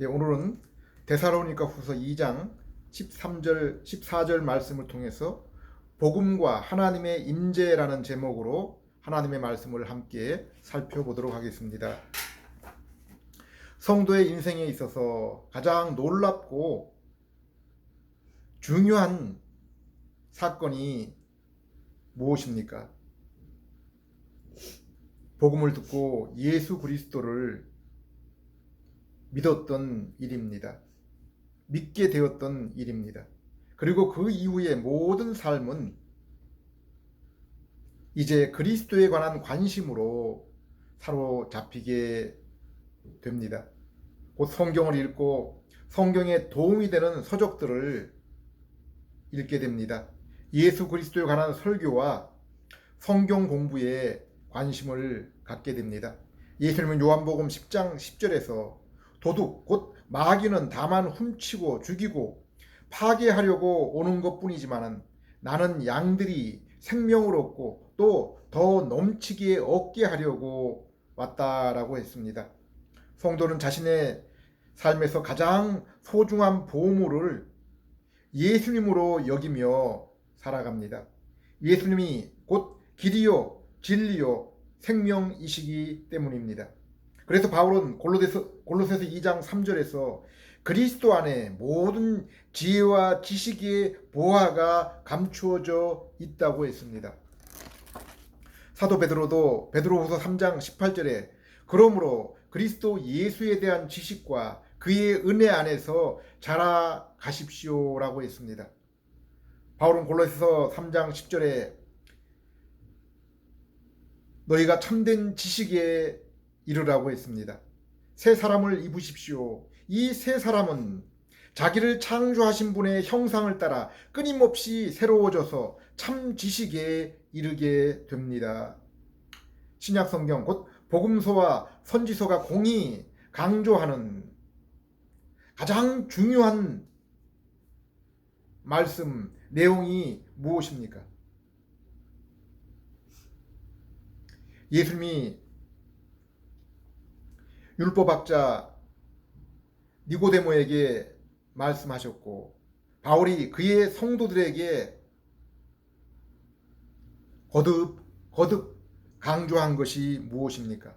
오늘은 데살로니가 후서 2장 13절 14절 말씀을 통해서 복음과 하나님의 임재라는 제목으로 하나님의 말씀을 함께 살펴보도록 하겠습니다. 성도의 인생에 있어서 가장 놀랍고 중요한 사건이 무엇입니까? 복음을 듣고 예수 그리스도를 믿었던 일입니다. 믿게 되었던 일입니다. 그리고 그 이후의 모든 삶은 이제 그리스도에 관한 관심으로 사로잡히게 됩니다. 곧 성경을 읽고 성경에 도움이 되는 서적들을 읽게 됩니다. 예수 그리스도에 관한 설교와 성경 공부에 관심을 갖게 됩니다. 예수님은 요한복음 10장 10절에서 도둑 곧 마귀는 다만 훔치고 죽이고 파괴하려고 오는 것뿐이지만 나는 양들이 생명을 얻고 또 더 넘치게 얻게 하려고 왔다라고 했습니다. 성도는 자신의 삶에서 가장 소중한 보물을 예수님으로 여기며 살아갑니다. 예수님이 곧 길이요 진리요 생명이시기 때문입니다. 그래서 바울은 골로새서 2장 3절에서 그리스도 안에 모든 지혜와 지식의 보화가 감추어져 있다고 했습니다. 사도 베드로도 베드로후서 3장 18절에 그러므로 그리스도 예수에 대한 지식과 그의 은혜 안에서 자라가십시오라고 했습니다. 바울은 골로새서 3장 10절에 너희가 참된 지식에 이르라고 했습니다. 새 사람을 입으십시오. 이 새 사람은 자기를 창조하신 분의 형상을 따라 끊임없이 새로워져서 참 지식에 이르게 됩니다. 신약 성경 곧 복음서와 선지서가 공히 강조하는 가장 중요한 말씀 내용이 무엇입니까? 예수님이 율법학자 니고데모에게 말씀하셨고 바울이 그의 성도들에게 거듭 강조한 것이 무엇입니까?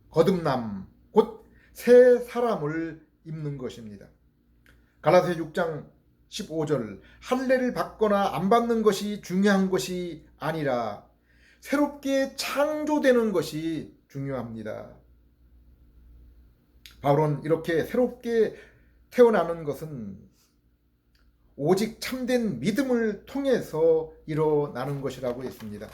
거듭남 곧 새 사람을 입는 것입니다. 갈라디아 6장 15절 할례를 받거나 안 받는 것이 중요한 것이 아니라 새롭게 창조되는 것이 중요합니다. 바울은 이렇게 새롭게 태어나는 것은 오직 참된 믿음을 통해서 일어나는 것이라고 했습니다.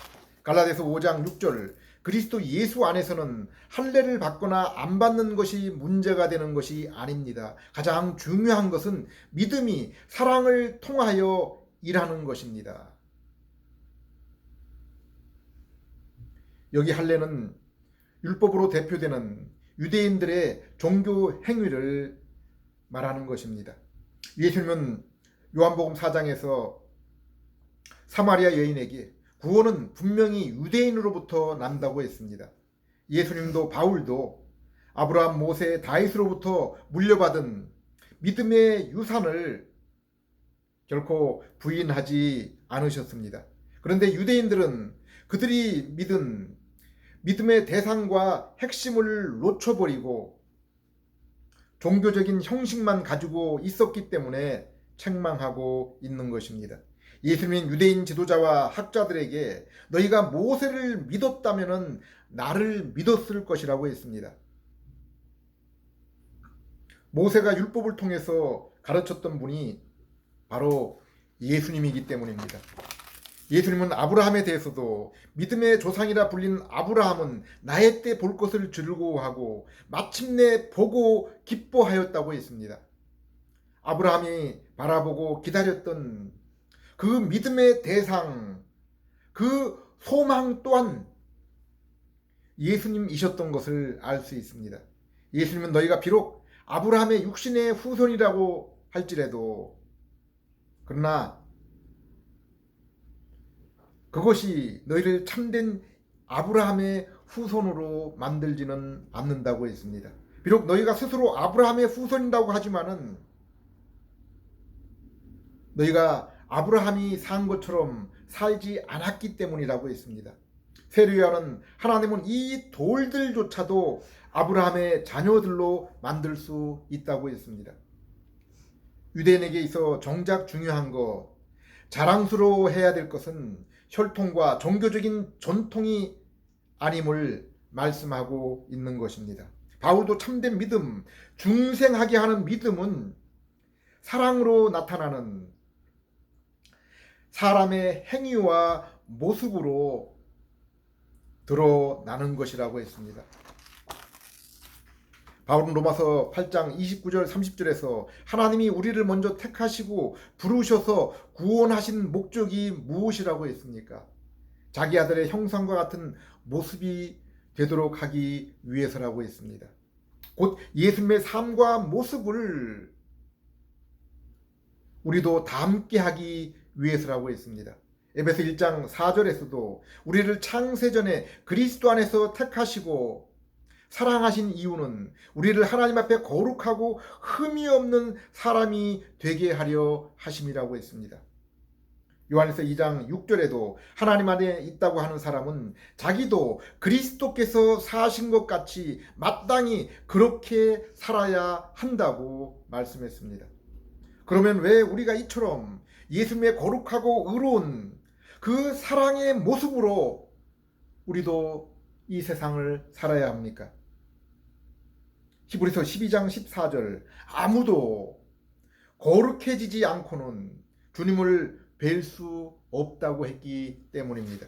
갈라디아서 5장 6절 그리스도 예수 안에서는 할례를 받거나 안 받는 것이 문제가 되는 것이 아닙니다. 가장 중요한 것은 믿음이 사랑을 통하여 일하는 것입니다. 여기 할례는 율법으로 대표되는 유대인들의 종교 행위를 말하는 것입니다. 예수님은 요한복음 4장에서 사마리아 여인에게 구원은 분명히 유대인으로부터 난다고 했습니다. 예수님도 바울도 아브라함, 모세, 다윗으로부터 물려받은 믿음의 유산을 결코 부인하지 않으셨습니다. 그런데 유대인들은 그들이 믿은 믿음의 대상과 핵심을 놓쳐버리고 종교적인 형식만 가지고 있었기 때문에 책망하고 있는 것입니다. 예수님은 유대인 지도자와 학자들에게 너희가 모세를 믿었다면 나를 믿었을 것이라고 했습니다. 모세가 율법을 통해서 가르쳤던 분이 바로 예수님이기 때문입니다. 예수님은 아브라함에 대해서도 믿음의 조상이라 불린 아브라함은 나의 때 볼 것을 즐거워하고 마침내 보고 기뻐하였다고 했습니다. 아브라함이 바라보고 기다렸던 그 믿음의 대상, 그 소망 또한 예수님이셨던 것을 알 수 있습니다. 예수님은 너희가 비록 아브라함의 육신의 후손이라고 할지라도 그러나 그것이 너희를 참된 아브라함의 후손으로 만들지는 않는다고 했습니다. 비록 너희가 스스로 아브라함의 후손이라고 하지만은 너희가 아브라함이 산 것처럼 살지 않았기 때문이라고 했습니다. 세례요한은 하나님은 이 돌들조차도 아브라함의 자녀들로 만들 수 있다고 했습니다. 유대인에게 있어 정작 중요한 것, 자랑스러워해야 될 것은 혈통과 종교적인 전통이 아님을 말씀하고 있는 것입니다. 바울도 참된 믿음, 중생하게 하는 믿음은 사랑으로 나타나는 사람의 행위와 모습으로 드러나는 것이라고 했습니다. 바울은 로마서 8장 29절 30절에서 하나님이 우리를 먼저 택하시고 부르셔서 구원하신 목적이 무엇이라고 했습니까? 자기 아들의 형상과 같은 모습이 되도록 하기 위해서라고 했습니다. 곧 예수님의 삶과 모습을 우리도 닮게 하기 위해서라고 했습니다. 에베소 1장 4절에서도 우리를 창세전에 그리스도 안에서 택하시고 사랑하신 이유는 우리를 하나님 앞에 거룩하고 흠이 없는 사람이 되게 하려 하심이라고 했습니다. 요한에서 2장 6절에도 하나님 안에 있다고 하는 사람은 자기도 그리스도께서 사신 것 같이 마땅히 그렇게 살아야 한다고 말씀했습니다. 그러면 왜 우리가 이처럼 예수님의 거룩하고 의로운 그 사랑의 모습으로 우리도 이 세상을 살아야 합니까? 히브리서 12장 14절 아무도 거룩해지지 않고는 주님을 뵐 수 없다고 했기 때문입니다.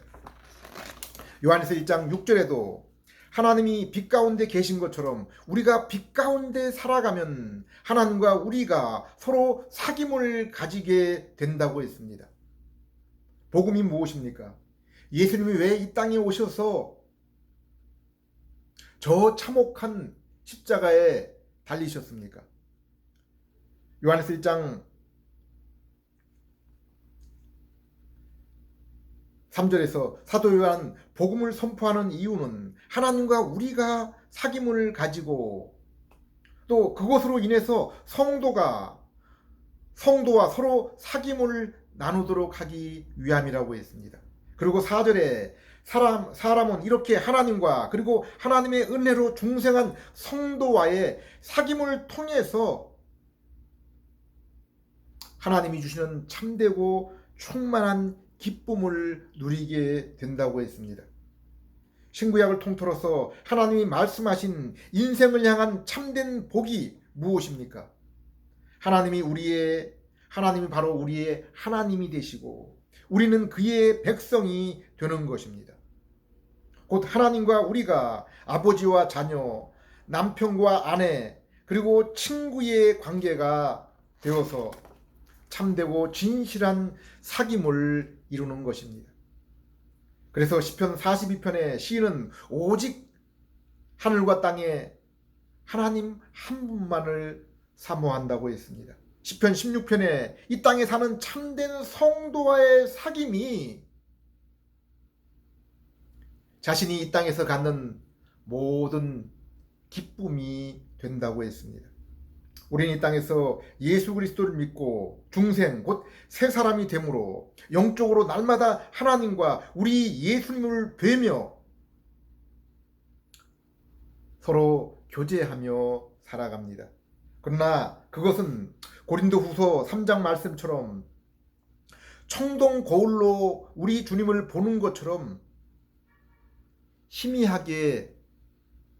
요한에서 1장 6절에도 하나님이 빛 가운데 계신 것처럼 우리가 빛 가운데 살아가면 하나님과 우리가 서로 사귐을 가지게 된다고 했습니다. 복음이 무엇입니까? 예수님이 왜 이 땅에 오셔서 저 참혹한 십자가에 달리셨습니까? 요한에서 1장 3절에서 사도 요한 복음을 선포하는 이유는 하나님과 우리가 사귐을 가지고 또 그것으로 인해서 성도와 서로 사귐을 나누도록 하기 위함이라고 했습니다. 그리고 4절에 사람은 이렇게 하나님과 그리고 하나님의 은혜로 중생한 성도와의 사귐을 통해서 하나님이 주시는 참되고 충만한 기쁨을 누리게 된다고 했습니다. 신구약을 통틀어서 하나님이 말씀하신 인생을 향한 참된 복이 무엇입니까? 하나님이 바로 우리의 하나님이 되시고 우리는 그의 백성이 되는 것입니다. 곧 하나님과 우리가 아버지와 자녀, 남편과 아내, 그리고 친구의 관계가 되어서 참되고 진실한 사귐을 이루는 것입니다. 그래서 시편 42편의 시인은 오직 하늘과 땅에 하나님 한 분만을 사모한다고 했습니다. 시편 16편에 이 땅에 사는 참된 성도와의 사귐이 자신이 이 땅에서 갖는 모든 기쁨이 된다고 했습니다. 우리는 이 땅에서 예수 그리스도를 믿고 중생 곧 새 사람이 되므로 영적으로 날마다 하나님과 우리 예수님을 뵈며 서로 교제하며 살아갑니다. 그러나 그것은 고린도후서 3장 말씀처럼 청동 거울로 우리 주님을 보는 것처럼 희미하게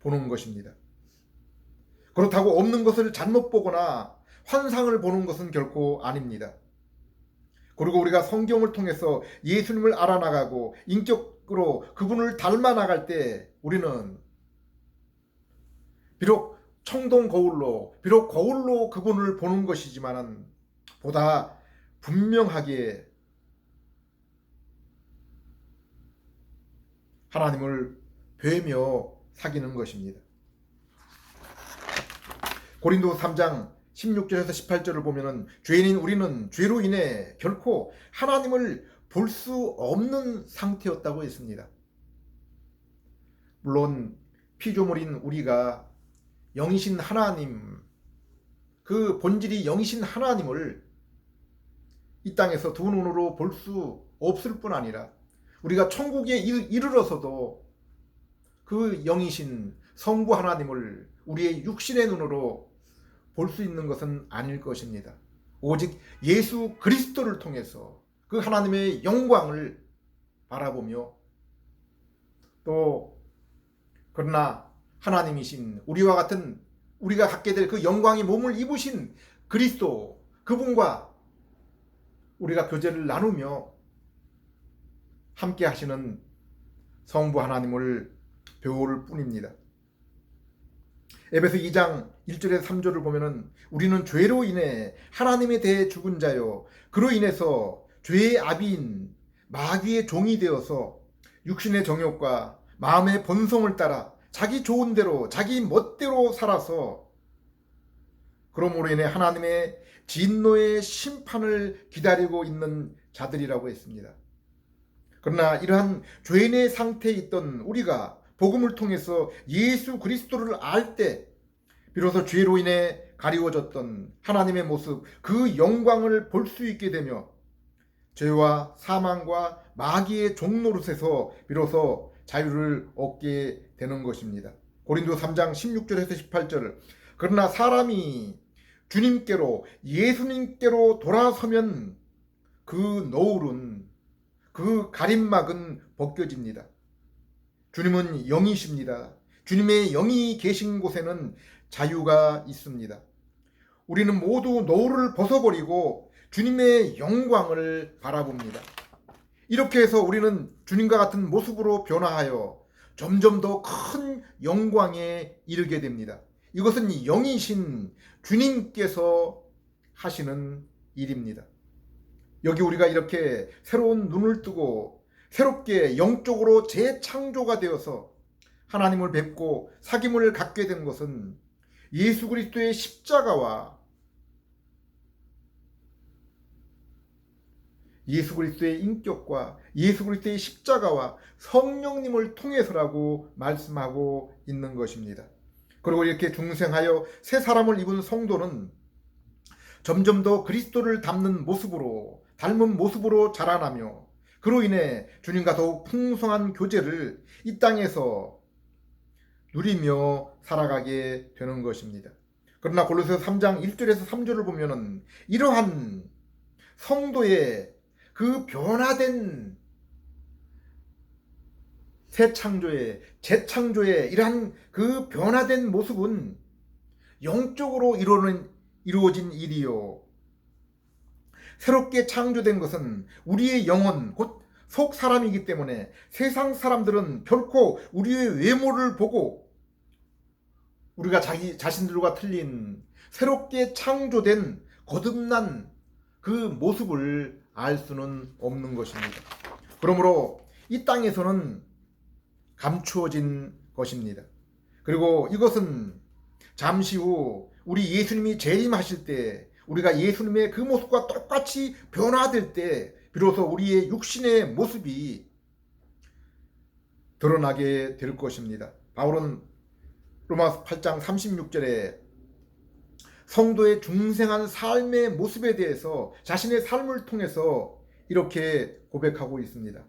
보는 것입니다. 그렇다고 없는 것을 잘못 보거나 환상을 보는 것은 결코 아닙니다. 그리고 우리가 성경을 통해서 예수님을 알아나가고 인격으로 그분을 닮아 나갈 때 우리는 비록 청동 거울로 그분을 보는 것이지만 보다 분명하게 하나님을 뵈며 사귀는 것입니다. 고린도 3장 16절에서 18절을 보면은 죄인인 우리는 죄로 인해 결코 하나님을 볼 수 없는 상태였다고 했습니다. 물론 피조물인 우리가 영이신 하나님, 그 본질이 영이신 하나님을 이 땅에서 두 눈으로 볼 수 없을 뿐 아니라 우리가 천국에 이르러서도 그 영이신 성부 하나님을 우리의 육신의 눈으로 볼 수 있는 것은 아닐 것입니다. 오직 예수 그리스도를 통해서 그 하나님의 영광을 바라보며, 또 그러나 하나님이신 우리와 같은, 우리가 갖게 될 그 영광의 몸을 입으신 그리스도, 그분과 우리가 교제를 나누며 함께 하시는 성부 하나님을 배울 뿐입니다. 에베소 2장 1절에서 3절을 보면은 우리는 죄로 인해 하나님에 대해 죽은 자요, 그로 인해서 죄의 아비인 마귀의 종이 되어서 육신의 정욕과 마음의 본성을 따라 자기 좋은 대로 자기 멋대로 살아서 그러므로 인해 하나님의 진노의 심판을 기다리고 있는 자들이라고 했습니다. 그러나 이러한 죄인의 상태에 있던 우리가 복음을 통해서 예수 그리스도를 알 때 비로소 죄로 인해 가리워졌던 하나님의 모습, 그 영광을 볼 수 있게 되며 죄와 사망과 마귀의 종노릇에서 비로소 자유를 얻게 되는 것입니다. 고린도 3장 16절에서 18절, 그러나 사람이 주님께로, 예수님께로 돌아서면 그 노을은, 그 가림막은 벗겨집니다. 주님은 영이십니다. 주님의 영이 계신 곳에는 자유가 있습니다. 우리는 모두 노을을 벗어버리고 주님의 영광을 바라봅니다. 이렇게 해서 우리는 주님과 같은 모습으로 변화하여 점점 더 큰 영광에 이르게 됩니다. 이것은 영이신 주님께서 하시는 일입니다. 여기 우리가 이렇게 새로운 눈을 뜨고 새롭게 영적으로 재창조가 되어서 하나님을 뵙고 사귐을 갖게 된 것은 예수 그리스도의 십자가와 예수 그리스도의 인격과 예수 그리스도의 십자가와 성령님을 통해서라고 말씀하고 있는 것입니다. 그리고 이렇게 중생하여 새 사람을 입은 성도는 점점 더 그리스도를 닮은 모습으로 자라나며 그로 인해 주님과 더욱 풍성한 교제를 이 땅에서 누리며 살아가게 되는 것입니다. 그러나 골로새서 3장 1절에서 3절을 보면은 이러한 성도의 그 변화된 새 창조의, 재창조의 이러한 그 변화된 모습은 영적으로 이루어진 일이요, 새롭게 창조된 것은 우리의 영혼, 곧 속 사람이기 때문에 세상 사람들은 결코 우리의 외모를 보고 우리가 자기 자신들과 틀린 새롭게 창조된 거듭난 그 모습을 알 수는 없는 것입니다. 그러므로 이 땅에서는 감추어진 것입니다. 그리고 이것은 잠시 후 우리 예수님이 재림하실 때, 우리가 예수님의 그 모습과 똑같이 변화될 때 비로소 우리의 육신의 모습이 드러나게 될 것입니다. 바울은 로마서 8장 36절에 성도의 중생한 삶의 모습에 대해서 자신의 삶을 통해서 이렇게 고백하고 있습니다.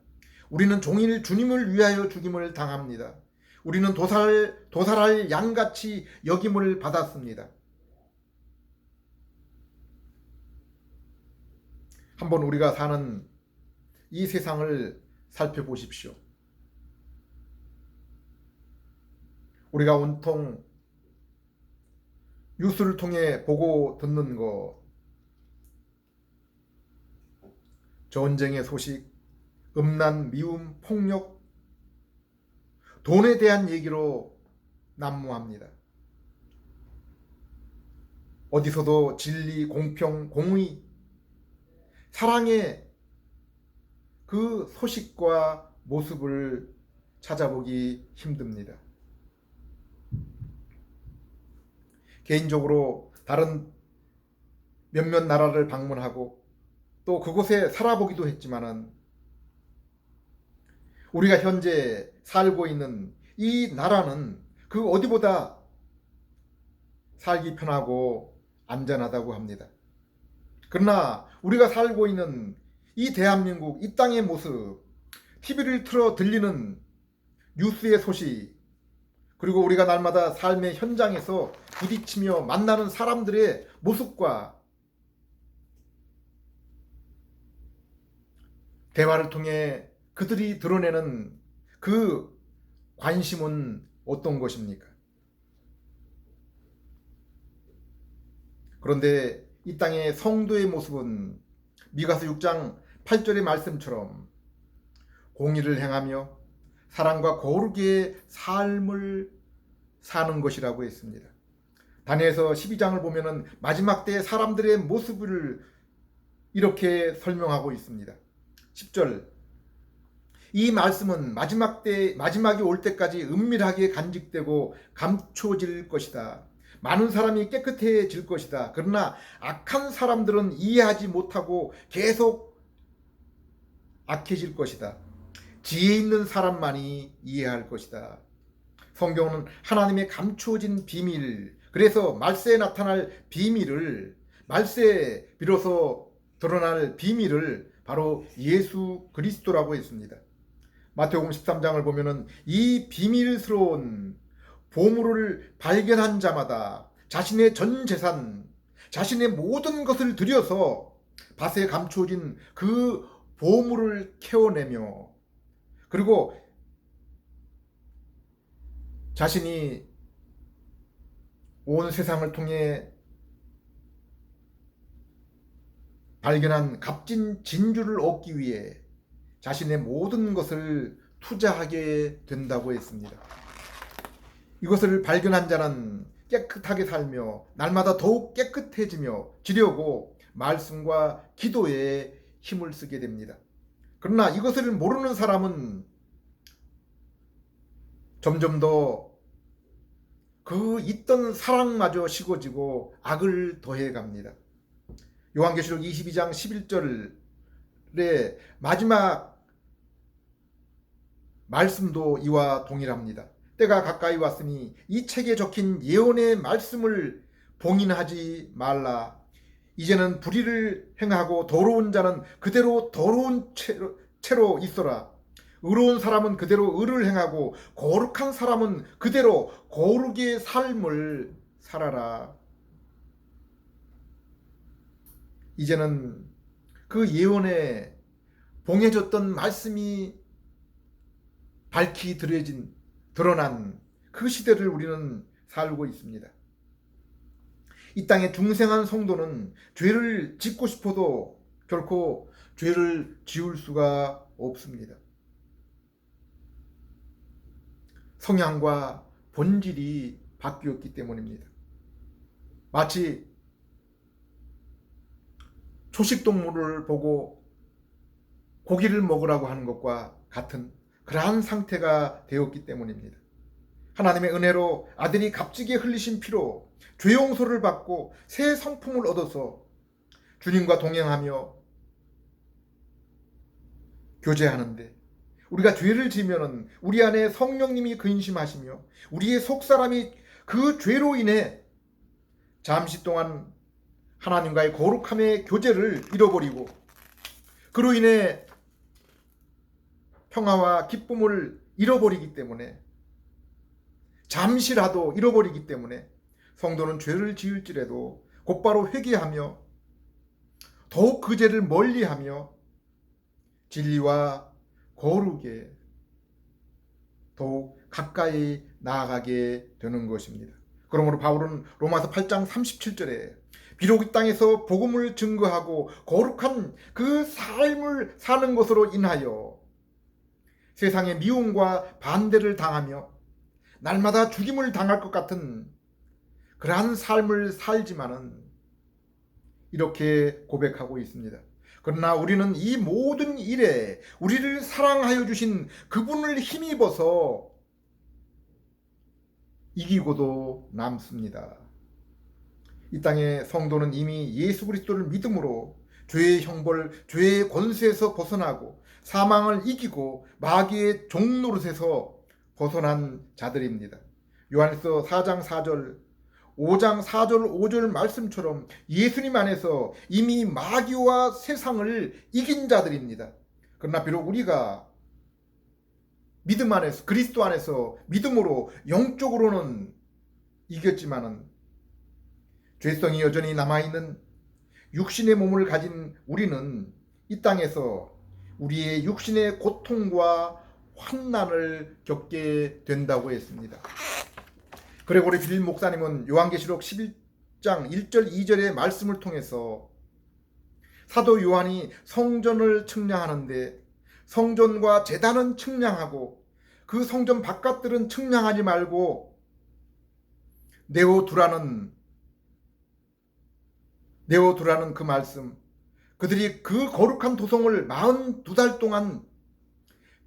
우리는 종일 주님을 위하여 죽임을 당합니다. 우리는 도살할 양같이 여김을 받았습니다. 한번 우리가 사는 이 세상을 살펴보십시오. 우리가 온통 뉴스를 통해 보고 듣는 거, 전쟁의 소식, 음란, 미움, 폭력, 돈에 대한 얘기로 난무합니다. 어디서도 진리, 공평, 공의, 사랑의 그 소식과 모습을 찾아보기 힘듭니다. 개인적으로 다른 몇몇 나라를 방문하고 또 그곳에 살아보기도 했지만은 우리가 현재 살고 있는 이 나라는 그 어디보다 살기 편하고 안전하다고 합니다. 그러나 우리가 살고 있는 이 대한민국, 이 땅의 모습, TV를 틀어 들리는 뉴스의 소식, 그리고 우리가 날마다 삶의 현장에서 부딪히며 만나는 사람들의 모습과 대화를 통해 그들이 드러내는 그 관심은 어떤 것입니까? 그런데 이 땅의 성도의 모습은 미가서 6장 8절의 말씀처럼 공의를 행하며 사랑과 거룩의 삶을 사는 것이라고 했습니다. 다니엘서 12장을 보면은 마지막 때의 사람들의 모습을 이렇게 설명하고 있습니다. 10절, 이 말씀은 마지막이 올 때까지 은밀하게 간직되고 감춰질 것이다. 많은 사람이 깨끗해질 것이다. 그러나 악한 사람들은 이해하지 못하고 계속 악해질 것이다. 지혜 있는 사람만이 이해할 것이다. 성경은 하나님의 감추어진 비밀, 그래서 말세에 나타날 비밀을, 말세에 비로소 드러날 비밀을 바로 예수 그리스도라고 했습니다. 마태복음 13장을 보면은 이 비밀스러운 보물을 발견한 자마다 자신의 전 재산, 자신의 모든 것을 들여서 밭에 감추어진 그 보물을 캐어내며, 그리고 자신이 온 세상을 통해 발견한 값진 진주를 얻기 위해 자신의 모든 것을 투자하게 된다고 했습니다. 이것을 발견한 자는 깨끗하게 살며 날마다 더욱 깨끗해지며 지려고 말씀과 기도에 힘을 쓰게 됩니다. 그러나 이것을 모르는 사람은 점점 더 그 있던 사랑마저 식어지고 악을 더해갑니다. 요한계시록 22장 11절의 마지막 말씀도 이와 동일합니다. 때가 가까이 왔으니 이 책에 적힌 예언의 말씀을 봉인하지 말라. 이제는 불의를 행하고 더러운 자는 그대로 더러운 채로 있어라. 의로운 사람은 그대로 의를 행하고 거룩한 사람은 그대로 거룩의 삶을 살아라. 이제는 그 예언에 봉해졌던 말씀이 밝히 드러난 그 시대를 우리는 살고 있습니다. 이 땅의 중생한 성도는 죄를 짓고 싶어도 결코 죄를 지을 수가 없습니다. 성향과 본질이 바뀌었기 때문입니다. 마치 초식동물을 보고 고기를 먹으라고 하는 것과 같은 그러한 상태가 되었기 때문입니다. 하나님의 은혜로 아들이 값지게 흘리신 피로 죄 용서를 받고 새 성품을 얻어서 주님과 동행하며 교제하는데, 우리가 죄를 지면은 우리 안에 성령님이 근심하시며 우리의 속사람이 그 죄로 인해 잠시 동안 하나님과의 거룩함의 교제를 잃어버리고 그로 인해 평화와 기쁨을 잃어버리기 때문에, 잠시라도 잃어버리기 때문에 성도는 죄를 지을지라도 곧바로 회개하며 더욱 그 죄를 멀리하며 진리와 거룩에 더욱 가까이 나아가게 되는 것입니다. 그러므로 바울은 로마서 8장 37절에 비록 이 땅에서 복음을 증거하고 거룩한 그 삶을 사는 것으로 인하여 세상의 미움과 반대를 당하며 날마다 죽임을 당할 것 같은 그러한 삶을 살지만은 이렇게 고백하고 있습니다. 그러나 우리는 이 모든 일에 우리를 사랑하여 주신 그분을 힘입어서 이기고도 남습니다. 이 땅의 성도는 이미 예수 그리스도를 믿음으로 죄의 형벌, 죄의 권세에서 벗어나고 사망을 이기고 마귀의 종노릇에서 벗어난 자들입니다. 요한일서 4장 4절, 5장 4절 5절 말씀처럼 예수님 안에서 이미 마귀와 세상을 이긴 자들입니다. 그러나 비록 우리가 믿음 안에서, 그리스도 안에서 믿음으로 영적으로는 이겼지만은 죄성이 여전히 남아있는 육신의 몸을 가진 우리는 이 땅에서 우리의 육신의 고통과 환난을 겪게 된다고 했습니다. 그레고리 빌 목사님은 요한계시록 11장 1절 2절의 말씀을 통해서 사도 요한이 성전을 측량하는데 성전과 제단은 측량하고 그 성전 바깥들은 측량하지 말고 내어두라는 그 말씀, 그들이 그 거룩한 도성을 42달 동안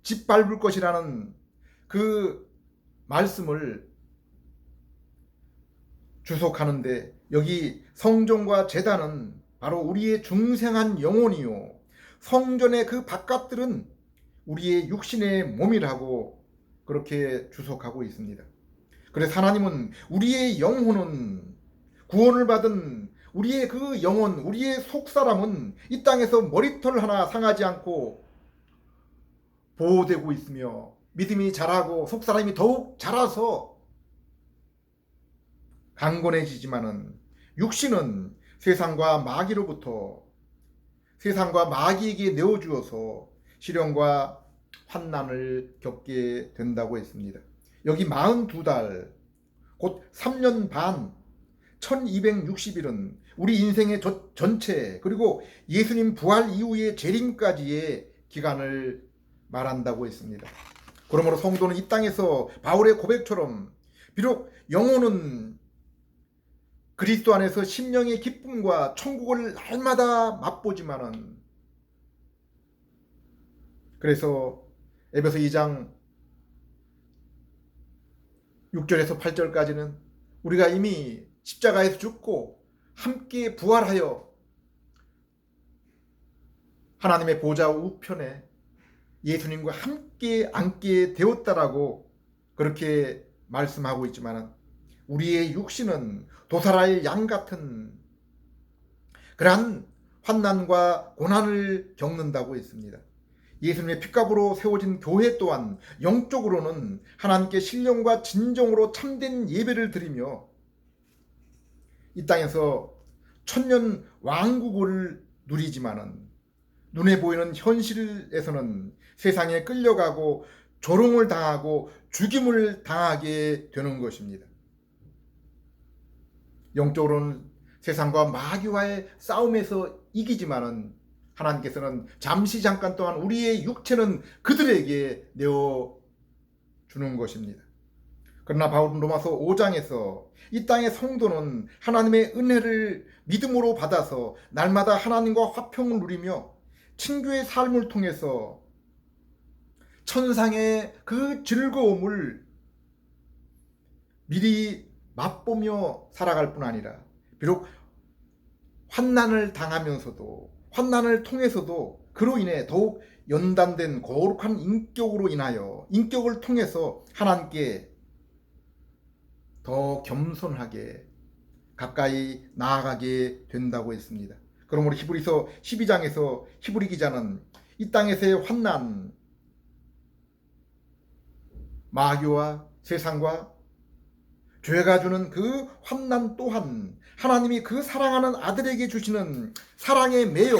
짓밟을 것이라는 그 말씀을 주석하는데, 여기 성전과 제단은 바로 우리의 중생한 영혼이요 성전의 그 바깥들은 우리의 육신의 몸이라고 그렇게 주석하고 있습니다. 그래서 하나님은 우리의 영혼은, 구원을 받은 우리의 그 영혼, 우리의 속사람은 이 땅에서 머리털 하나 상하지 않고 보호되고 있으며 믿음이 자라고 속사람이 더욱 자라서 강건해지지만은 육신은 세상과 마귀에게 내어주어서 시련과 환난을 겪게 된다고 했습니다. 여기 42달, 곧 3년 반, 1260일은 우리 인생의 전체, 그리고 예수님 부활 이후의 재림까지의 기간을 말한다고 했습니다. 그러므로 성도는 이 땅에서 바울의 고백처럼 비록 영혼은 그리스도 안에서 심령의 기쁨과 천국을 날마다 맛보지만은, 그래서 에베소 2장 6절에서 8절까지는 우리가 이미 십자가에서 죽고 함께 부활하여 하나님의 보좌 우편에 예수님과 함께 앉게 되었다라고 그렇게 말씀하고 있지만, 우리의 육신은 도살할 양 같은 그러한 환난과 고난을 겪는다고 했습니다. 예수님의 핏값으로 세워진 교회 또한 영적으로는 하나님께 신령과 진정으로 참된 예배를 드리며 이 땅에서 천년 왕국을 누리지만은 눈에 보이는 현실에서는 세상에 끌려가고 조롱을 당하고 죽임을 당하게 되는 것입니다. 영적으로는 세상과 마귀와의 싸움에서 이기지만은 하나님께서는 잠깐 동안 우리의 육체는 그들에게 내어주는 것입니다. 그러나 바울은 로마서 5장에서 이 땅의 성도는 하나님의 은혜를 믿음으로 받아서 날마다 하나님과 화평을 누리며 친교의 삶을 통해서 천상의 그 즐거움을 미리 맛보며 살아갈 뿐 아니라, 비록 환난을 당하면서도, 환난을 통해서도 그로 인해 더욱 연단된 거룩한 인격을 통해서 하나님께 더 겸손하게 가까이 나아가게 된다고 했습니다. 그러므로 히브리서 12장에서 히브리 기자는 이 땅에서의 환난, 마귀와 세상과 죄가 주는 그 환난 또한 하나님이 그 사랑하는 아들에게 주시는 사랑의 매요,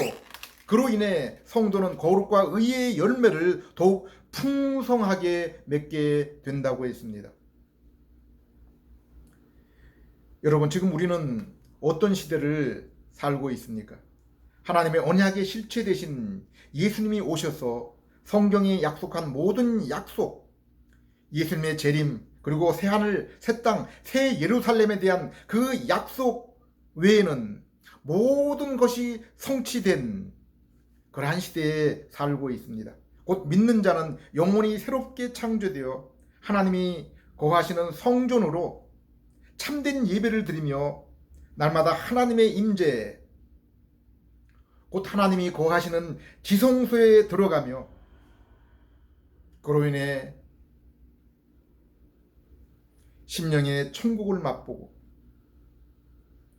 그로 인해 성도는 거룩과 의의 열매를 더욱 풍성하게 맺게 된다고 했습니다. 여러분, 지금 우리는 어떤 시대를 살고 있습니까? 하나님의 언약의 실체 되신 예수님이 오셔서 성경이 약속한 모든 약속, 예수님의 재림, 그리고 새하늘, 새 땅, 새 예루살렘에 대한 그 약속 외에는 모든 것이 성취된 그러한 시대에 살고 있습니다. 곧 믿는 자는 영혼이 새롭게 창조되어 하나님이 거하시는 성전으로 참된 예배를 드리며 날마다 하나님의 임재, 곧 하나님이 거하시는 지성소에 들어가며 그로 인해 심령의 천국을 맛보고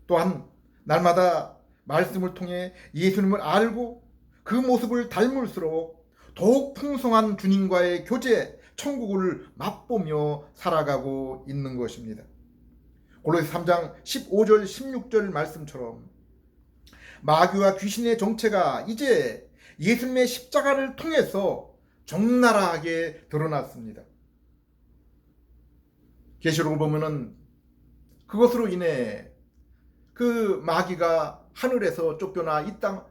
또한 날마다 말씀을 통해 예수님을 알고 그 모습을 닮을수록 더욱 풍성한 주님과의 교제, 천국을 맛보며 살아가고 있는 것입니다. 골로새 3장 15절 16절 말씀처럼 마귀와 귀신의 정체가 이제 예수님의 십자가를 통해서 적나라하게 드러났습니다. 계시록을 보면은 그것으로 인해 그 마귀가 하늘에서 쫓겨나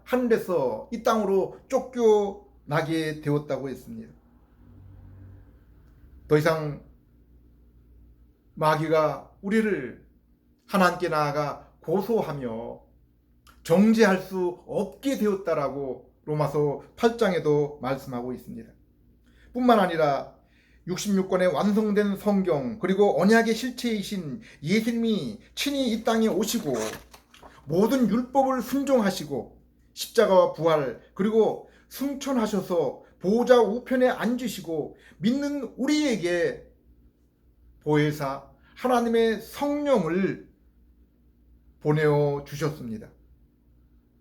하늘에서 이 땅으로 쫓겨나게 되었다고 했습니다. 더 이상 마귀가 우리를 하나님께 나아가 고소하며 정죄할 수 없게 되었다라고 로마서 8장에도 말씀하고 있습니다. 뿐만 아니라 66권의 완성된 성경, 그리고 언약의 실체이신 예수님이 친히 이 땅에 오시고 모든 율법을 순종하시고 십자가와 부활, 그리고 승천하셔서 보호자 우편에 앉으시고 믿는 우리에게 보혜사 하나님의 성령을 보내어 주셨습니다.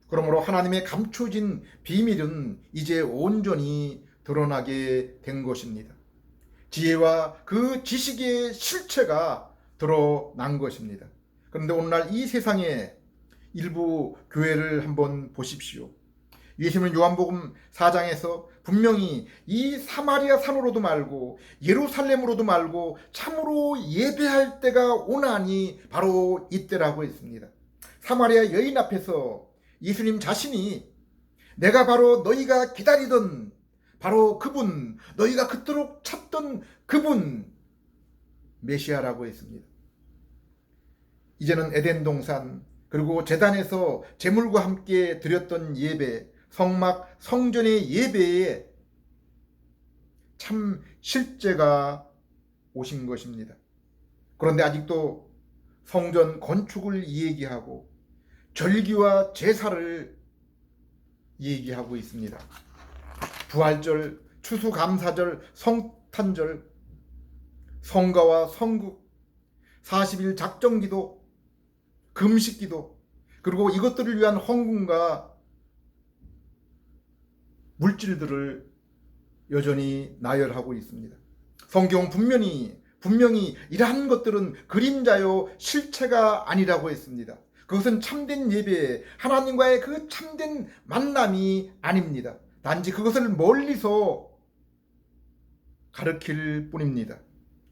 그러므로 하나님의 감춰진 비밀은 이제 온전히 드러나게 된 것입니다. 지혜와 그 지식의 실체가 드러난 것입니다. 그런데 오늘날 이 세상에 일부 교회를 한번 보십시오. 예수님은 요한복음 4장에서 분명히 이 사마리아 산으로도 말고 예루살렘으로도 말고 참으로 예배할 때가 오나니 바로 이때라고 했습니다. 사마리아 여인 앞에서 예수님 자신이 내가 바로 너희가 기다리던 바로 그분, 너희가 그토록 찾던 그분 메시아라고 했습니다. 이제는 에덴 동산 그리고 제단에서 제물과 함께 드렸던 예배, 성막 성전의 예배에 참 실제가 오신 것입니다. 그런데 아직도 성전 건축을 얘기하고 절기와 제사를 얘기하고 있습니다. 부활절, 추수감사절, 성탄절, 성가와 성국, 40일 작정기도, 금식기도, 그리고 이것들을 위한 헌금과 물질들을 여전히 나열하고 있습니다. 성경 분명히 이러한 것들은 그림자요 실체가 아니라고 했습니다. 그것은 참된 예배, 하나님과의 그 참된 만남이 아닙니다. 단지 그것을 멀리서 가르칠 뿐입니다.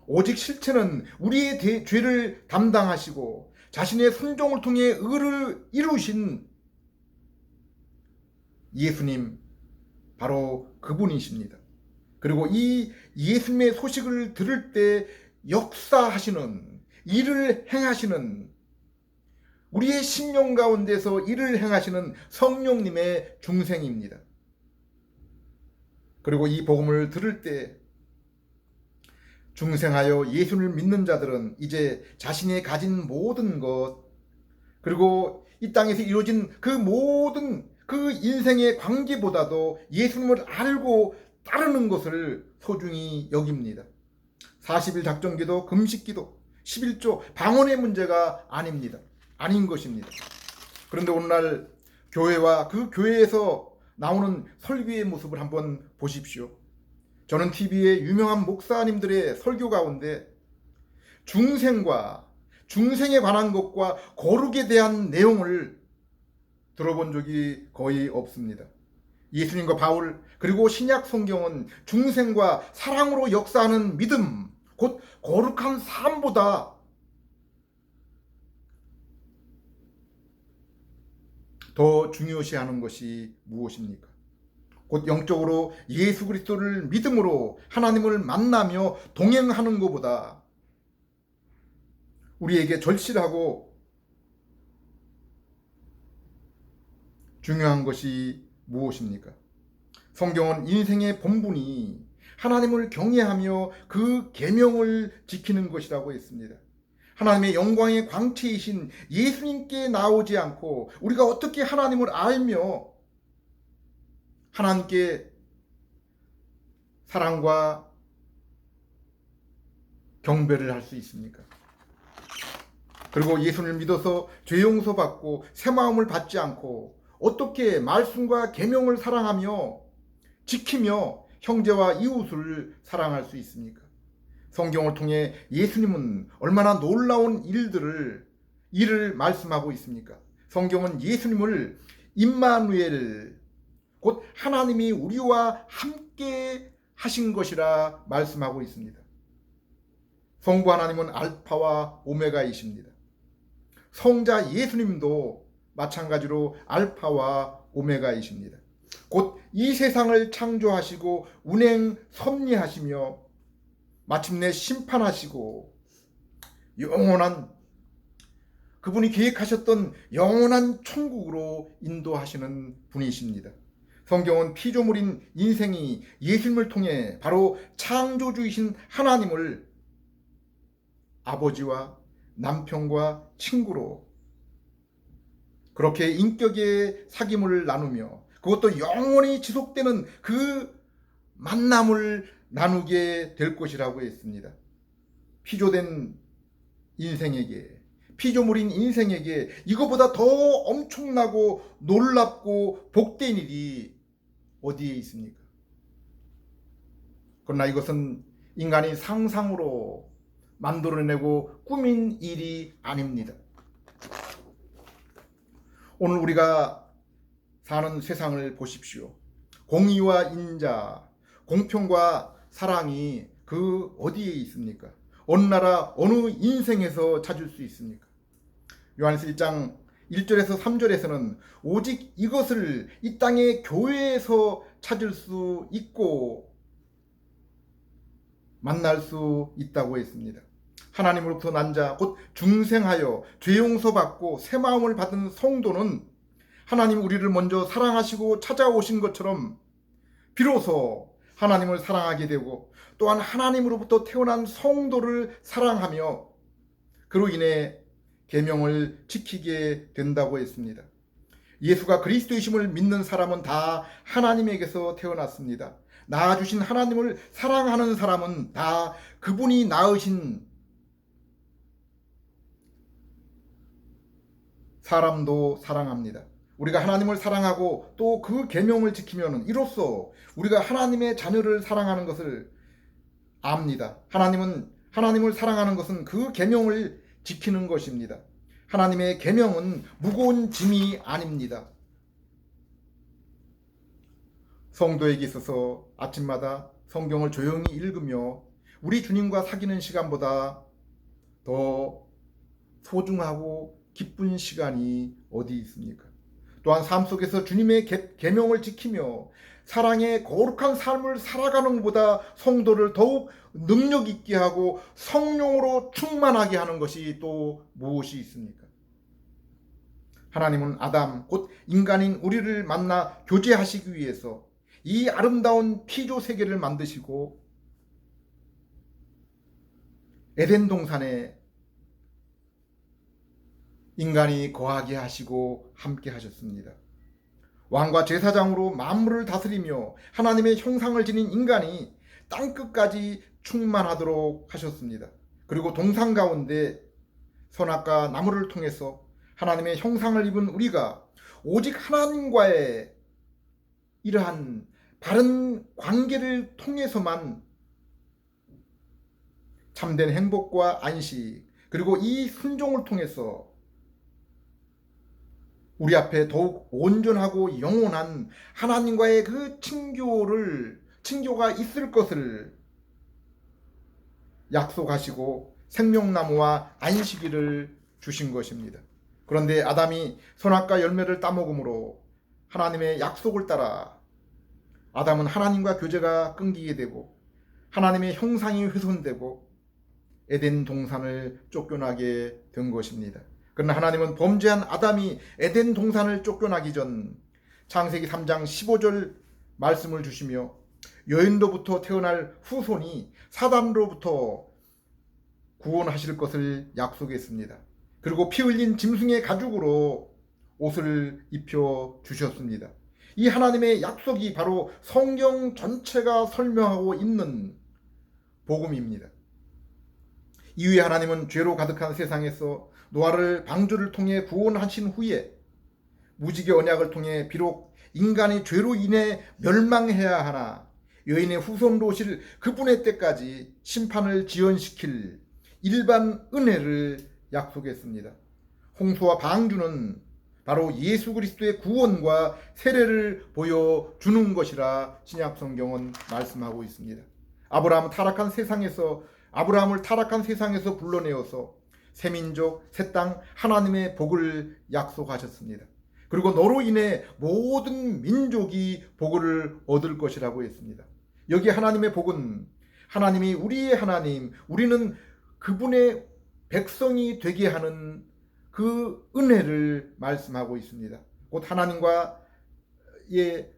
오직 실체는 우리의 죄를 담당하시고 자신의 순종을 통해 의를 이루신 예수님, 바로 그분이십니다. 그리고 이 예수님의 소식을 들을 때 역사하시는, 일을 행하시는, 우리의 심령 가운데서 일을 행하시는 성령님의 중생입니다. 그리고 이 복음을 들을 때 중생하여 예수를 믿는 자들은 이제 자신이 가진 모든 것, 그리고 이 땅에서 이루어진 그 모든 그 인생의 관계보다도 예수님을 알고 따르는 것을 소중히 여깁니다. 40일 작정기도, 금식기도, 11조 방언의 문제가 아닌 것입니다. 그런데 오늘날 교회와 그 교회에서 나오는 설교의 모습을 한번 보십시오. 저는 TV의 유명한 목사님들의 설교 가운데 중생에 관한 것과 거룩에 대한 내용을 들어본 적이 거의 없습니다. 예수님과 바울 그리고 신약 성경은 중생과 사랑으로 역사하는 믿음, 곧 거룩한 삶보다 더 중요시하는 것이 무엇입니까? 곧 영적으로 예수 그리스도를 믿음으로 하나님을 만나며 동행하는 것보다 우리에게 절실하고 중요한 것이 무엇입니까? 성경은 인생의 본분이 하나님을 경외하며 그 계명을 지키는 것이라고 했습니다. 하나님의 영광의 광채이신 예수님께 나오지 않고 우리가 어떻게 하나님을 알며 하나님께 사랑과 경배를 할 수 있습니까? 그리고 예수를 믿어서 죄 용서받고 새 마음을 받지 않고 어떻게 말씀과 계명을 사랑하며 지키며 형제와 이웃을 사랑할 수 있습니까? 성경을 통해 예수님은 얼마나 놀라운 일을 말씀하고 있습니까? 성경은 예수님을 임마누엘, 곧 하나님이 우리와 함께 하신 것이라 말씀하고 있습니다. 성부 하나님은 알파와 오메가이십니다. 성자 예수님도 마찬가지로 알파와 오메가이십니다. 곧 이 세상을 창조하시고 운행 섭리하시며 마침내 심판하시고 영원한 그분이 계획하셨던 영원한 천국으로 인도하시는 분이십니다. 성경은 피조물인 인생이 예수님을 통해 바로 창조주이신 하나님을 아버지와 남편과 친구로 그렇게 인격의 사귐을 나누며 그것도 영원히 지속되는 그 만남을 나누게 될 것이라고 했습니다. 피조된 인생에게, 피조물인 인생에게 이거보다 더 엄청나고 놀랍고 복된 일이 어디에 있습니까? 그러나 이것은 인간이 상상으로 만들어내고 꾸민 일이 아닙니다. 오늘 우리가 사는 세상을 보십시오. 공의와 인자, 공평과 사랑이 그 어디에 있습니까? 어느 나라, 어느 인생에서 찾을 수 있습니까? 요한일서 1장 1절에서 3절에서는 오직 이것을 이 땅의 교회에서 찾을 수 있고 만날 수 있다고 했습니다. 하나님으로부터 난 자, 곧 중생하여 죄 용서받고 새 마음을 받은 성도는 하나님 우리를 먼저 사랑하시고 찾아오신 것처럼 비로소 하나님을 사랑하게 되고 또한 하나님으로부터 태어난 성도를 사랑하며 그로 인해 계명을 지키게 된다고 했습니다. 예수가 그리스도이심을 믿는 사람은 다 하나님에게서 태어났습니다. 낳아주신 하나님을 사랑하는 사람은 다 그분이 낳으신 사람도 사랑합니다. 우리가 하나님을 사랑하고 또 그 계명을 지키면 이로써 우리가 하나님의 자녀를 사랑하는 것을 압니다. 하나님을 사랑하는 것은 그 계명을 지키는 것입니다. 하나님의 계명은 무거운 짐이 아닙니다. 성도에게 있어서 아침마다 성경을 조용히 읽으며 우리 주님과 사귀는 시간보다 더 소중하고 기쁜 시간이 어디 있습니까? 또한 삶 속에서 주님의 계명을 지키며 사랑의 거룩한 삶을 살아가는 것보다 성도를 더욱 능력 있게 하고 성령으로 충만하게 하는 것이 또 무엇이 있습니까? 하나님은 아담 곧 인간인 우리를 만나 교제하시기 위해서 이 아름다운 피조 세계를 만드시고 에덴 동산에 인간이 거하게 하시고 함께 하셨습니다. 왕과 제사장으로 만물을 다스리며 하나님의 형상을 지닌 인간이 땅끝까지 충만하도록 하셨습니다. 그리고 동산 가운데 선악과 나무를 통해서 하나님의 형상을 입은 우리가 오직 하나님과의 이러한 바른 관계를 통해서만 참된 행복과 안식 그리고 이 순종을 통해서 우리 앞에 더욱 온전하고 영원한 하나님과의 그 친교가 있을 것을 약속하시고 생명나무와 안식일을 주신 것입니다. 그런데 아담이 선악과 열매를 따먹음으로 하나님의 약속을 따라 아담은 하나님과 교제가 끊기게 되고 하나님의 형상이 훼손되고 에덴 동산을 쫓겨나게 된 것입니다. 그러나 하나님은 범죄한 아담이 에덴 동산을 쫓겨나기 전 창세기 3장 15절 말씀을 주시며 여인로부터 태어날 후손이 사단으로부터 구원하실 것을 약속했습니다. 그리고 피 흘린 짐승의 가죽으로 옷을 입혀 주셨습니다. 이 하나님의 약속이 바로 성경 전체가 설명하고 있는 복음입니다. 이후에 하나님은 죄로 가득한 세상에서 노아를 방주를 통해 구원하신 후에 무지개 언약을 통해 비록 인간이 죄로 인해 멸망해야 하나 여인의 후손으로 오실 그분의 때까지 심판을 지연시킬 일반 은혜를 약속했습니다. 홍수와 방주는 바로 예수 그리스도의 구원과 세례를 보여주는 것이라 신약 성경은 말씀하고 있습니다. 아브라함을 타락한 세상에서 불러내어서 새 민족, 새 땅 하나님의 복을 약속하셨습니다. 그리고 너로 인해 모든 민족이 복을 얻을 것이라고 했습니다. 여기 하나님의 복은 하나님이 우리의 하나님, 우리는 그분의 백성이 되게 하는 그 은혜를 말씀하고 있습니다. 곧 하나님과의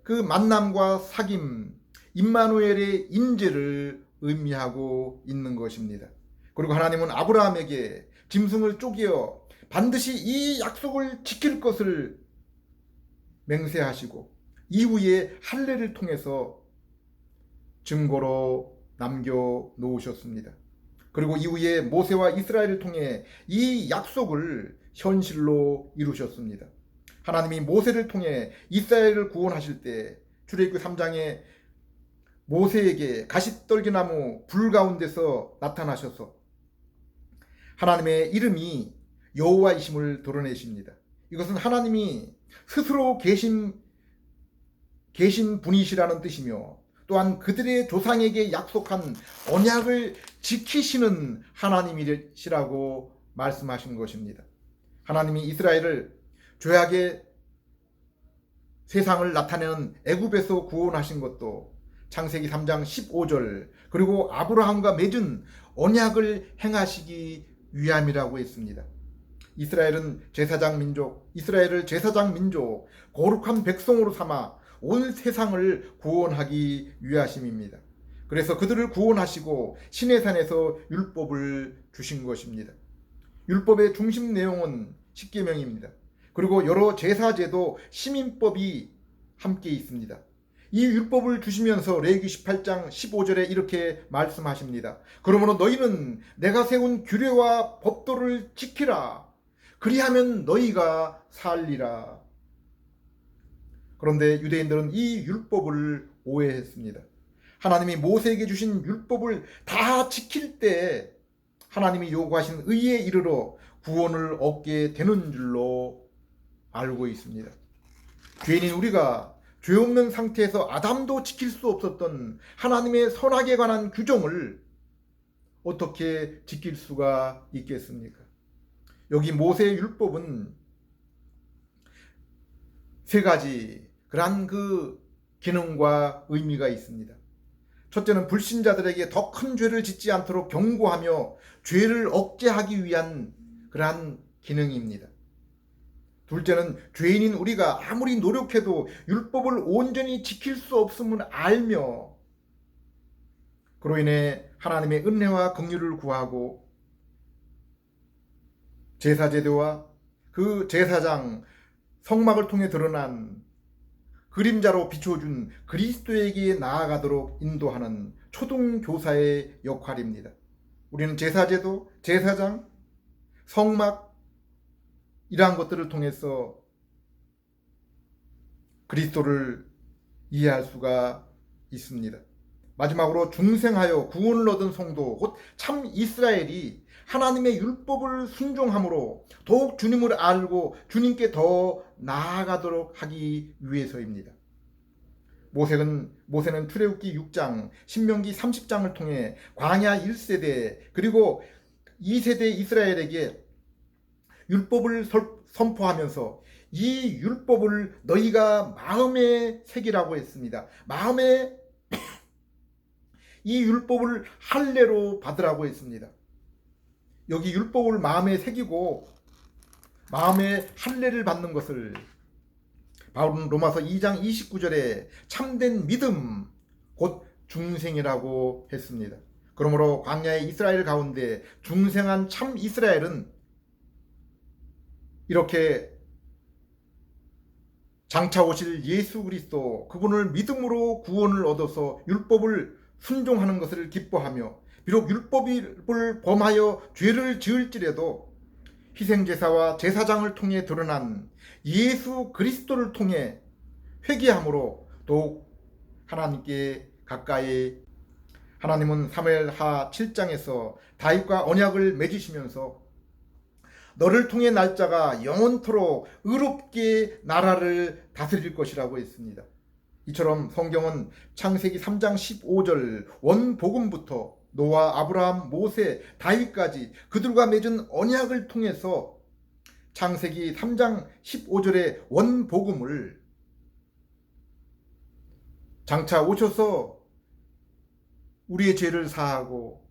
그 만남과 사귐, 임마누엘의 인재를 의미하고 있는 것입니다. 그리고 하나님은 아브라함에게 짐승을 쪼개어 반드시 이 약속을 지킬 것을 맹세하시고 이후에 할례를 통해서 증거로 남겨놓으셨습니다. 그리고 이후에 모세와 이스라엘을 통해 이 약속을 현실로 이루셨습니다. 하나님이 모세를 통해 이스라엘을 구원하실 때 출애굽기 3장에 모세에게 가시떨기나무 불 가운데서 나타나셔서 하나님의 이름이 여호와이심을 드러내십니다. 이것은 하나님이 스스로 계신 분이시라는 뜻이며 또한 그들의 조상에게 약속한 언약을 지키시는 하나님이시라고 말씀하신 것입니다. 하나님이 이스라엘을 죄악의 세상을 나타내는 애굽에서 구원하신 것도 창세기 3장 15절 그리고 아브라함과 맺은 언약을 행하시기 위함이라고 했습니다. 이스라엘을 제사장 민족, 거룩한 백성으로 삼아 온 세상을 구원하기 위하심입니다. 그래서 그들을 구원하시고 시내산에서 율법을 주신 것입니다. 율법의 중심 내용은 십계명입니다. 그리고 여러 제사제도 시민법이 함께 있습니다. 이 율법을 주시면서 레위기 18장 15절에 이렇게 말씀하십니다. 그러므로 너희는 내가 세운 규례와 법도를 지키라. 그리하면 너희가 살리라. 그런데 유대인들은 이 율법을 오해했습니다. 하나님이 모세에게 주신 율법을 다 지킬 때 하나님이 요구하신 의에 이르러 구원을 얻게 되는 줄로 알고 있습니다. 죄인인 우리가 죄 없는 상태에서 아담도 지킬 수 없었던 하나님의 선악에 관한 규정을 어떻게 지킬 수가 있겠습니까? 여기 모세의 율법은 세 가지 그러한 그 기능과 의미가 있습니다. 첫째는 불신자들에게 더 큰 죄를 짓지 않도록 경고하며 죄를 억제하기 위한 그러한 기능입니다. 둘째는 죄인인 우리가 아무리 노력해도 율법을 온전히 지킬 수 없음을 알며 그로 인해 하나님의 은혜와 긍휼을 구하고 제사제도와 그 제사장 성막을 통해 드러난 그림자로 비춰준 그리스도에게 나아가도록 인도하는 초등교사의 역할입니다. 우리는 제사제도, 제사장, 성막 이러한 것들을 통해서 그리스도를 이해할 수가 있습니다. 마지막으로 중생하여 구원을 얻은 성도 곧 참 이스라엘이 하나님의 율법을 순종함으로 더욱 주님을 알고 주님께 더 나아가도록 하기 위해서입니다. 모세는 출애굽기 6장, 신명기 30장을 통해 광야 1세대 그리고 2세대 이스라엘에게 율법을 선포하면서 이 율법을 너희가 마음에 새기라고 했습니다. 마음에 이 율법을 할례로 받으라고 했습니다. 여기 율법을 마음에 새기고 마음에 할례를 받는 것을 바울은 로마서 2장 29절에 참된 믿음 곧 중생이라고 했습니다. 그러므로 광야의 이스라엘 가운데 중생한 참 이스라엘은 이렇게 장차 오실 예수 그리스도 그분을 믿음으로 구원을 얻어서 율법을 순종하는 것을 기뻐하며 비록 율법을 범하여 죄를 지을지라도 희생제사와 제사장을 통해 드러난 예수 그리스도를 통해 회개함으로 더욱 하나님께 가까이. 하나님은 사무엘하 7장에서 다윗과 언약을 맺으시면서 너를 통해 날짜가 영원토록 의롭게 나라를 다스릴 것이라고 했습니다. 이처럼 성경은 창세기 3장 15절 원복음부터 노아, 아브라함, 모세, 다윗까지 그들과 맺은 언약을 통해서 창세기 3장 15절의 원복음을 장차 오셔서 우리의 죄를 사하고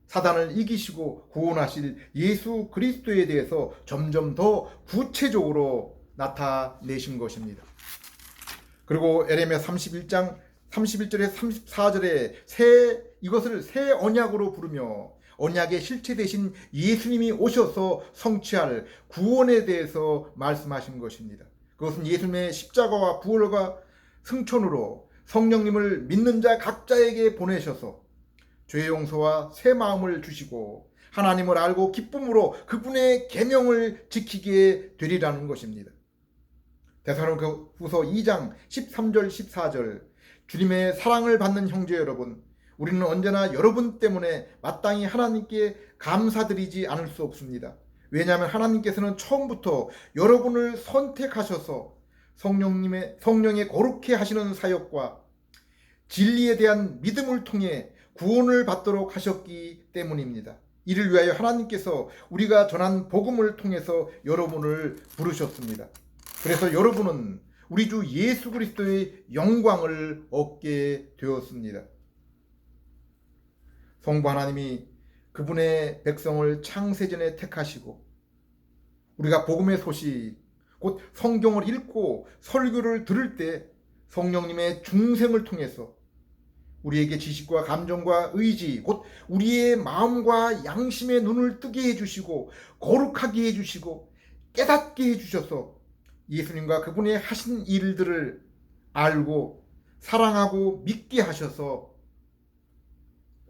사단을 이기시고 구원하실 예수 그리스도에 대해서 점점 더 구체적으로 나타내신 것입니다. 그리고 에레미야 31장 31절에 34절에 이것을 새 언약으로 부르며 언약의 실체 되신 예수님이 오셔서 성취할 구원에 대해서 말씀하신 것입니다. 그것은 예수님의 십자가와 부활과 승천으로 성령님을 믿는 자 각자에게 보내셔서 죄 용서와 새 마음을 주시고 하나님을 알고 기쁨으로 그분의 계명을 지키게 되리라는 것입니다. 데살로니가후서 2장 13절 14절 주님의 사랑을 받는 형제 여러분, 우리는 언제나 여러분 때문에 마땅히 하나님께 감사드리지 않을 수 없습니다. 왜냐하면 하나님께서는 처음부터 여러분을 선택하셔서 성령의 거룩해 하시는 사역과 진리에 대한 믿음을 통해 구원을 받도록 하셨기 때문입니다. 이를 위하여 하나님께서 우리가 전한 복음을 통해서 여러분을 부르셨습니다. 그래서 여러분은 우리 주 예수 그리스도의 영광을 얻게 되었습니다. 성부 하나님이 그분의 백성을 창세전에 택하시고 우리가 복음의 소식, 곧 성경을 읽고 설교를 들을 때 성령님의 중생을 통해서 우리에게 지식과 감정과 의지, 곧 우리의 마음과 양심의 눈을 뜨게 해주시고 거룩하게 해주시고 깨닫게 해주셔서 예수님과 그분의 하신 일들을 알고 사랑하고 믿게 하셔서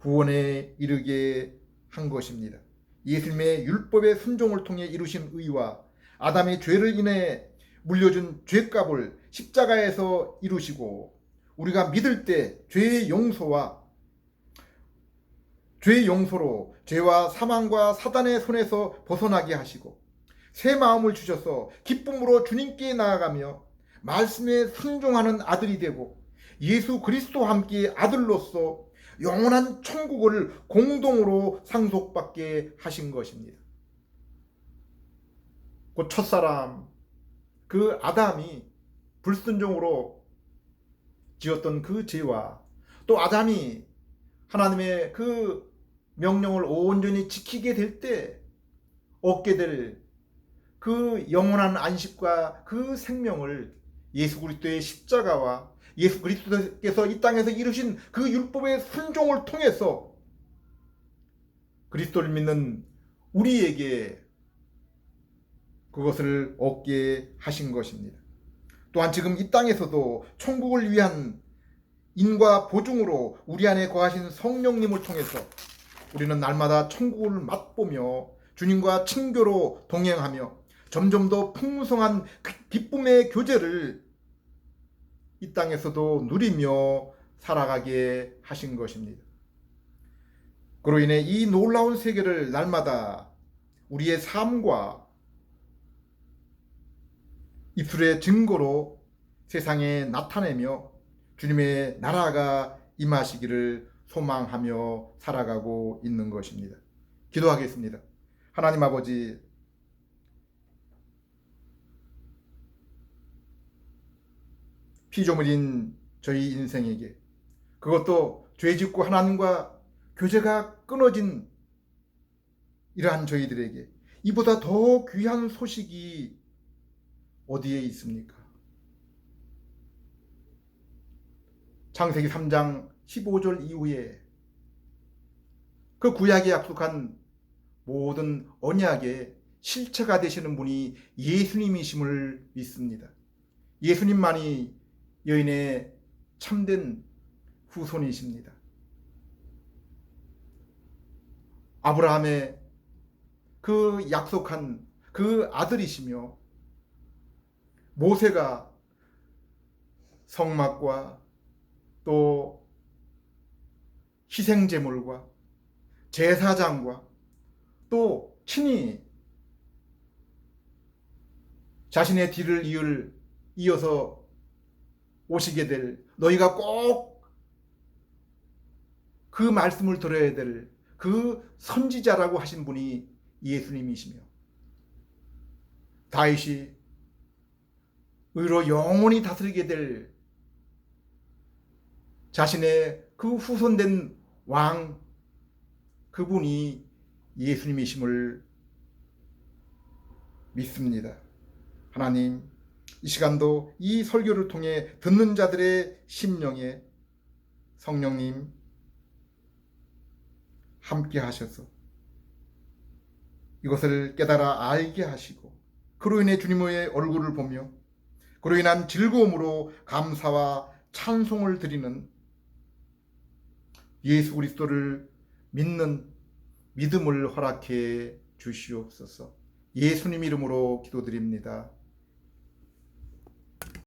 구원에 이르게 한 것입니다. 예수님의 율법의 순종을 통해 이루신 의와 아담의 죄를 인해 물려준 죄값을 십자가에서 이루시고 우리가 믿을 때 죄의 용서로 죄와 사망과 사단의 손에서 벗어나게 하시고 새 마음을 주셔서 기쁨으로 주님께 나아가며 말씀에 순종하는 아들이 되고 예수 그리스도와 함께 아들로서 영원한 천국을 공동으로 상속받게 하신 것입니다. 그 첫사람, 그 아담이 불순종으로 지었던 그 죄와 또 아담이 하나님의 그 명령을 온전히 지키게 될 때 얻게 될 그 영원한 안식과 그 생명을 예수 그리스도의 십자가와 예수 그리스도께서 이 땅에서 이루신 그 율법의 순종을 통해서 그리스도를 믿는 우리에게 그것을 얻게 하신 것입니다. 또한 지금 이 땅에서도 천국을 위한 인과 보증으로 우리 안에 거하신 성령님을 통해서 우리는 날마다 천국을 맛보며 주님과 친교로 동행하며 점점 더 풍성한 기쁨의 교제를 이 땅에서도 누리며 살아가게 하신 것입니다. 그로 인해 이 놀라운 세계를 날마다 우리의 삶과 입술의 증거로 세상에 나타내며 주님의 나라가 임하시기를 소망하며 살아가고 있는 것입니다. 기도하겠습니다. 하나님 아버지, 피조물인 저희 인생에게, 그것도 죄짓고 하나님과 교제가 끊어진 이러한 저희들에게 이보다 더 귀한 소식이 어디에 있습니까? 창세기 3장 15절 이후에 그 구약에 약속한 모든 언약의 실체가 되시는 분이 예수님이심을 믿습니다. 예수님만이 여인의 참된 후손이십니다. 아브라함의 그 약속한 그 아들이시며 모세가 성막과 또 희생제물과 제사장과 또 친히 자신의 뒤를 이어서 오시게 될, 너희가 꼭 그 말씀을 들어야 될 그 선지자라고 하신 분이 예수님이시며, 다윗이 의로 영원히 다스리게 될 자신의 그 후손된 왕, 그분이 예수님이심을 믿습니다. 하나님, 이 시간도 이 설교를 통해 듣는 자들의 심령에 성령님 함께 하셔서 이것을 깨달아 알게 하시고, 그로 인해 주님의 얼굴을 보며 그로 인한 즐거움으로 감사와 찬송을 드리는 예수 그리스도를 믿는 믿음을 허락해 주시옵소서. 예수님 이름으로 기도드립니다.